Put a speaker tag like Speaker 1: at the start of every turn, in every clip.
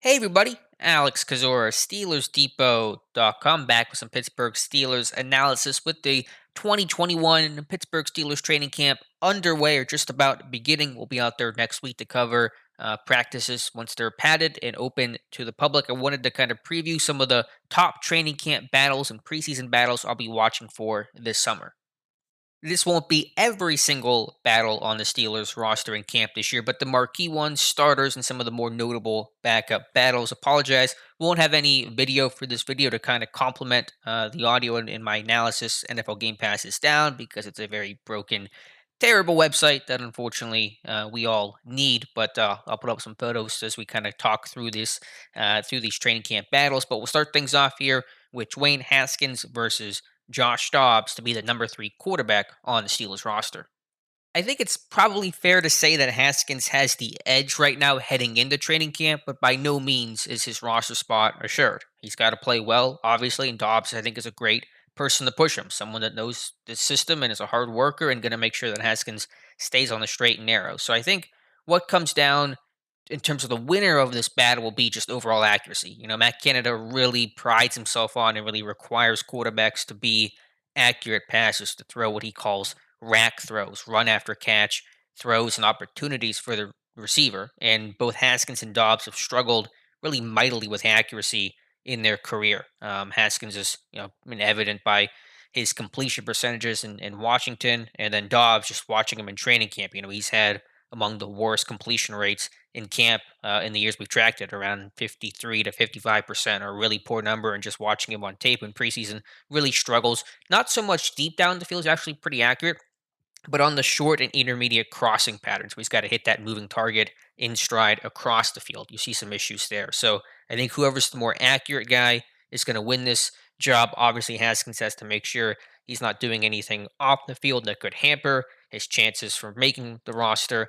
Speaker 1: Hey everybody, Alex Kazora, SteelersDepot.com, back with some Pittsburgh Steelers analysis with the 2021 Pittsburgh Steelers training camp underway or just about beginning. We'll be out there next week to cover practices once they're padded and open to the public. I wanted to kind of preview some of the top training camp battles and preseason battles I'll be watching for this summer. This won't be every single battle on the Steelers roster in camp this year, but the marquee ones, starters, and some of the more notable backup battles. Apologize, won't have any video for this video to kind of complement the audio in my analysis. NFL Game Pass is down because it's a very broken, terrible website that unfortunately we all need. But I'll put up some photos as we kind of talk through this, through these training camp battles. But we'll start things off here with Dwayne Haskins versus Josh Dobbs to be the number three quarterback on the Steelers roster. I think it's probably fair to say that Haskins has the edge right now heading into training camp, but by no means is his roster spot assured. He's got to play well, obviously, and Dobbs, I think, is a great person to push him, someone that knows the system and is a hard worker and going to make sure that Haskins stays on the straight and narrow. So I think what comes down in terms of the winner of this battle will be just overall accuracy. Matt Canada really prides himself on and really requires quarterbacks to be accurate passes, to throw what he calls rack throws, run after catch throws and opportunities for the receiver. And both Haskins and Dobbs have struggled really mightily with accuracy in their career. Haskins is, been evident by his completion percentages in Washington, and then Dobbs, just watching him in training camp. He's had among the worst completion rates in camp in the years we've tracked it, around 53 to 55%, a really poor number. And just watching him on tape in preseason, really struggles. Not so much deep down the field, is actually pretty accurate, but on the short and intermediate crossing patterns, he's got to hit that moving target in stride across the field. You see some issues there. So I think whoever's the more accurate guy is going to win this job. Obviously, Haskins has to make sure he's not doing anything off the field that could hamper his chances for making the roster.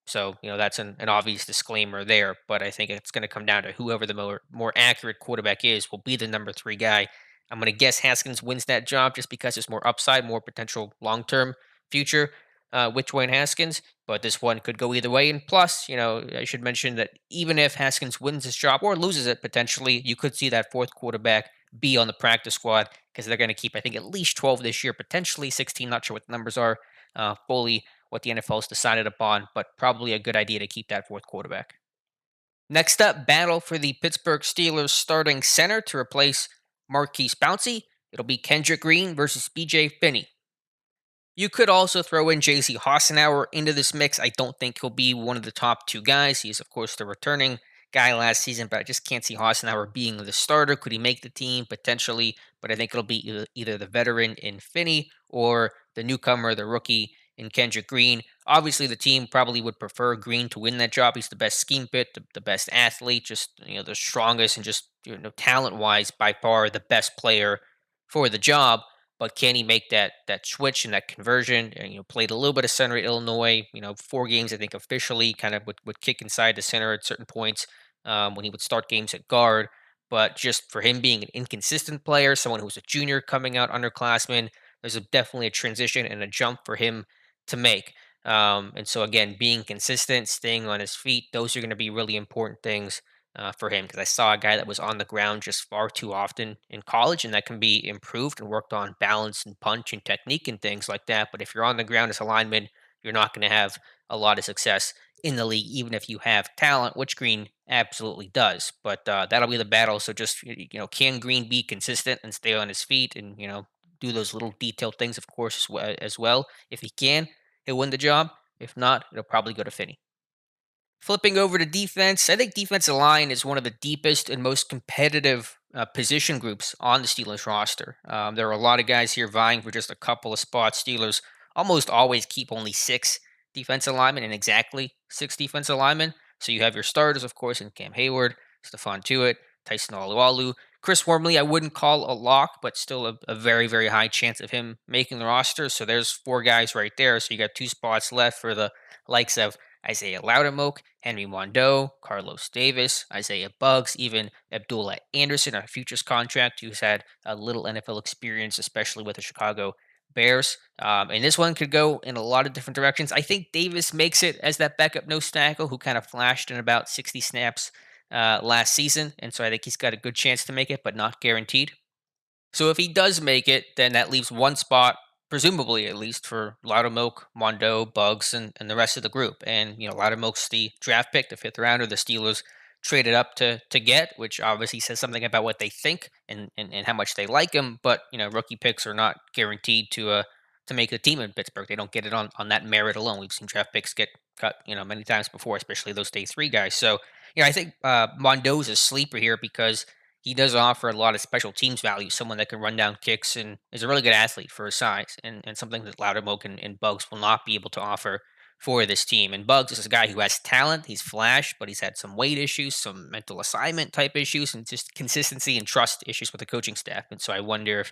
Speaker 1: So that's an obvious disclaimer there. But I think it's going to come down to whoever the more accurate quarterback is will be the number three guy. I'm going to guess Haskins wins that job just because there's more upside, more potential long term future with Dwayne Haskins, but this one could go either way. And plus, I should mention that even if Haskins wins this job or loses it potentially, you could see that fourth quarterback be on the practice squad because they're going to keep, I think, at least 12 this year, potentially 16. Not sure what the numbers are fully, what the NFL has decided upon, but probably a good idea to keep that fourth quarterback. Next up, battle for the Pittsburgh Steelers starting center to replace Marquise Pouncey. It'll be Kendrick Green versus BJ Finney. You could also throw in JC Hassenauer into this mix. I don't think he'll be one of the top two guys. He's, of course, the returning guy last season, but I just can't see Hassenauer being the starter. Could he make the team? Potentially, but I think it'll be either the veteran in Finney or the newcomer, the rookie in Kendrick Green. Obviously, the team probably would prefer Green to win that job. He's the best scheme fit, the best athlete, just the strongest and just talent-wise by far the best player for the job, but can he make that switch and that conversion? And played a little bit of center at Illinois. 4 games I think officially, kind of would kick inside the center at certain points when he would start games at guard. But just for him being an inconsistent player, someone who's a junior coming out underclassman, there's definitely a transition and a jump for him to make. And so again, being consistent, staying on his feet, those are going to be really important things for him, because I saw a guy that was on the ground just far too often in college, and that can be improved and worked on balance and punch and technique and things like that. But if you're on the ground as a lineman, you're not going to have a lot of success in the league, even if you have talent, which Green absolutely does. But that'll be the battle. So just can Green be consistent and stay on his feet and do those little detailed things, of course, as well. If he can, he'll win the job. If not, it'll probably go to Finney. Flipping over to defense, I think defensive line is one of the deepest and most competitive position groups on the Steelers roster. There are a lot of guys here vying for just a couple of spots. Steelers almost always keep only 6 defensive linemen and exactly 6 defensive linemen. So you have your starters, of course, in Cam Hayward, Stephon Tuitt, Tyson Alualu. Chris Wormley, I wouldn't call a lock, but still a very, very high chance of him making the roster. So there's 4 guys right there. So you got 2 spots left for the likes of Isaiah Loudermilk, Henry Mondeau, Carlos Davis, Isaiah Buggs, even Abdullah Anderson, a futures contract who's had a little NFL experience, especially with the Chicago Bears. And this one could go in a lot of different directions. I think Davis makes it as that backup nose tackle who kind of flashed in about 60 snaps last season, and so I think he's got a good chance to make it, but not guaranteed. So if he does make it, then that leaves one spot, presumably at least, for Loudermilk, Mondo, Bugs, and the rest of the group. And Loudermilk's the draft pick, the fifth rounder. The Steelers traded up to get, which obviously says something about what they think and how much they like him. But rookie picks are not guaranteed to make the team in Pittsburgh. They don't get it on that merit alone. We've seen draft picks get cut many times before, especially those day three guys. So I think Mondo's a sleeper here because he does offer a lot of special teams value, someone that can run down kicks and is a really good athlete for his size, and something that Loudermilk and Bugs will not be able to offer for this team. And Bugs is a guy who has talent, he's flash, but he's had some weight issues, some mental assignment type issues, and just consistency and trust issues with the coaching staff. And so I wonder if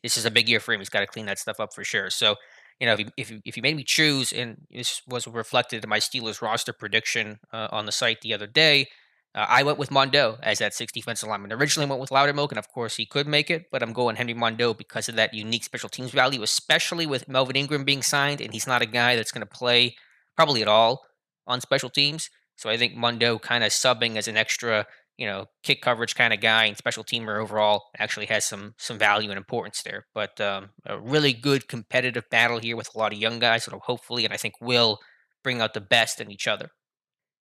Speaker 1: this is a big year for him. He's got to clean that stuff up for sure. So if you made me choose, and this was reflected in my Steelers roster prediction on the site the other day, I went with Mondo as that sixth defensive lineman. Originally went with Loudermilk, and of course he could make it, but I'm going Henry Mondo because of that unique special teams value, especially with Melvin Ingram being signed, and he's not a guy that's going to play probably at all on special teams. So I think Mondo kind of subbing as an extra, kick coverage kind of guy and special teamer overall actually has some value and importance there. But a really good competitive battle here with a lot of young guys that'll hopefully, and I think will, bring out the best in each other.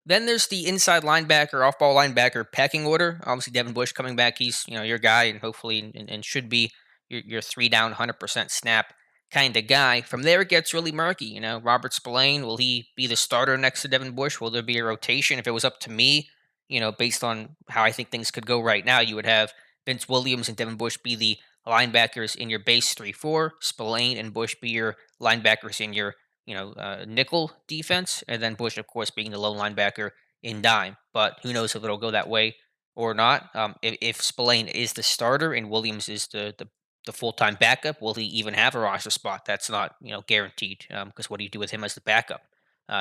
Speaker 1: Then there's the inside linebacker, off-ball linebacker pecking order. Obviously, Devin Bush coming back. He's your guy, and hopefully, and should be your three down, 100% snap kind of guy. From there, it gets really murky. Robert Spillane, will he be the starter next to Devin Bush? Will there be a rotation? If it was up to me, based on how I think things could go right now, you would have Vince Williams and Devin Bush be the linebackers in your base 3-4. Spillane and Bush be your linebackers in your nickel defense, and then Bush, of course, being the low linebacker in dime. But who knows if it'll go that way or not? If Spillane is the starter and Williams is the full time backup, will he even have a roster spot? That's not guaranteed because what do you do with him as the backup?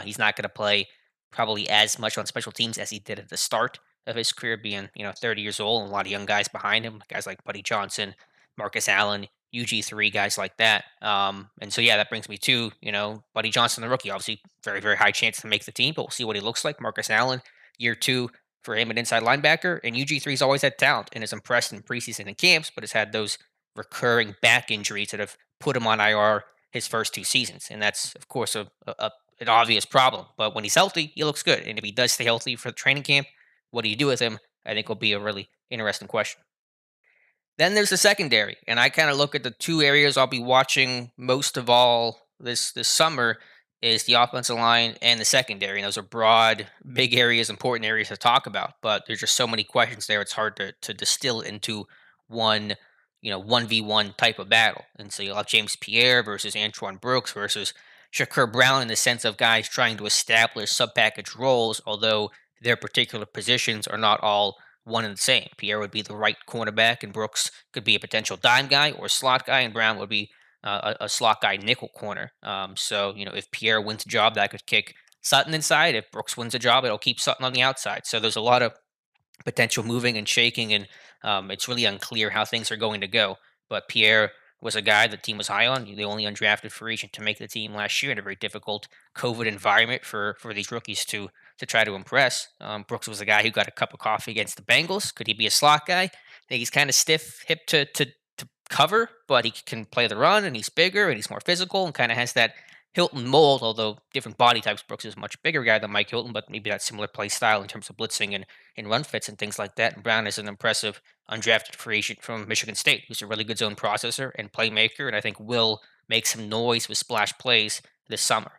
Speaker 1: He's not going to play probably as much on special teams as he did at the start of his career, being 30 years old, and a lot of young guys behind him, guys like Buddy Johnson, Marcus Allen, UG3, guys like that. And so, yeah, that brings me to, Buddy Johnson, the rookie. Obviously, very, very high chance to make the team, but we'll see what he looks like. Marcus Allen, year two for him, an inside linebacker. And UG3's always had talent and has impressed in preseason and camps, but has had those recurring back injuries that have put him on IR his first two seasons. And that's, of course, an obvious problem. But when he's healthy, he looks good. And if he does stay healthy for the training camp, what do you do with him? I think will be a really interesting question. Then there's the secondary, and I kind of look at the two areas I'll be watching most of all this summer is the offensive line and the secondary. And those are broad, big areas, important areas to talk about. But there's just so many questions there; it's hard to distill into one, 1v1 type of battle. And so you'll have James Pierre versus Antoine Brooks versus Shakur Brown in the sense of guys trying to establish sub-package roles, although their particular positions are not all one and the same. Pierre would be the right cornerback, and Brooks could be a potential dime guy or slot guy, and Brown would be a slot guy nickel corner. So, if Pierre wins a job, that could kick Sutton inside. If Brooks wins a job, it'll keep Sutton on the outside. So there's a lot of potential moving and shaking, and it's really unclear how things are going to go. But Pierre was a guy the team was high on, the only undrafted free agent to make the team last year in a very difficult COVID environment for these rookies to try to impress. Brooks was a guy who got a cup of coffee against the Bengals. Could he be a slot guy? I think he's kind of stiff hip to cover, but he can play the run, and he's bigger and he's more physical and kind of has that Hilton mold, although different body types. Brooks is a much bigger guy than Mike Hilton, but maybe that similar play style in terms of blitzing and run fits and things like that. And Brown is an impressive undrafted free agent from Michigan State, who's a really good zone processor and playmaker, and I think will make some noise with splash plays this summer.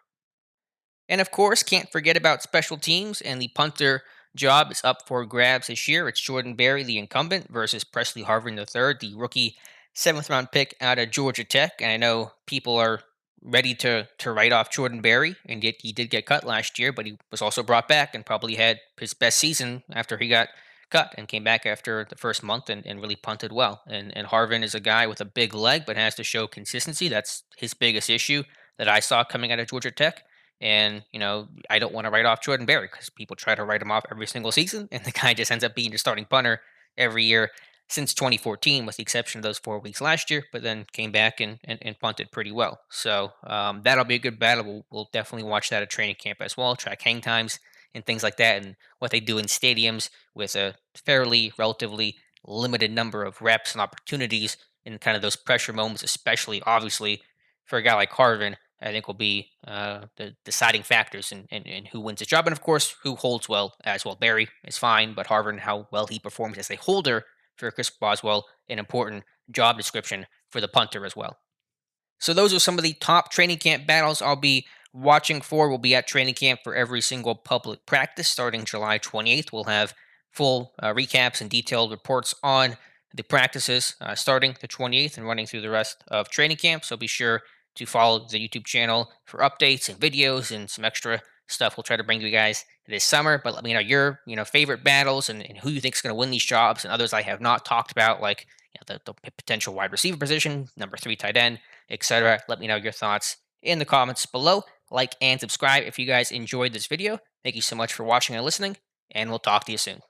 Speaker 1: And of course, can't forget about special teams, and the punter job is up for grabs this year. It's Jordan Berry, the incumbent, versus Presley Harvin III, the rookie seventh round pick out of Georgia Tech. And I know people are ready to write off Jordan Berry, and yet he did get cut last year, but he was also brought back and probably had his best season after he got cut and came back after the first month and really punted well. And Harvin is a guy with a big leg, but has to show consistency. That's his biggest issue that I saw coming out of Georgia Tech. And, I don't want to write off Jordan Berry because people try to write him off every single season. And the guy just ends up being your starting punter every year since 2014, with the exception of those 4 weeks last year, but then came back and punted pretty well. So that'll be a good battle. We'll definitely watch that at training camp as well, track hang times and things like that, and what they do in stadiums with a fairly relatively limited number of reps and opportunities in kind of those pressure moments, especially obviously for a guy like Harvin, I think will be the deciding factors in who wins the job, and of course who holds well as well. Barry is fine, but Harvin, how well he performs as a holder for Chris Boswell, an important job description for the punter as well. So those are some of the top training camp battles I'll be watching for. We'll be at training camp for every single public practice starting July 28th. We'll have full recaps and detailed reports on the practices starting the 28th and running through the rest of training camp. So be sure to follow the YouTube channel for updates and videos and some extra stuff we'll try to bring you guys this summer. But let me know your favorite battles and who you think is going to win these jobs, and others I have not talked about, like the potential wide receiver position, number 3 tight end, etc. Let me know your thoughts in the comments below. Like and subscribe if you guys enjoyed this video. Thank you so much for watching and listening, and we'll talk to you soon.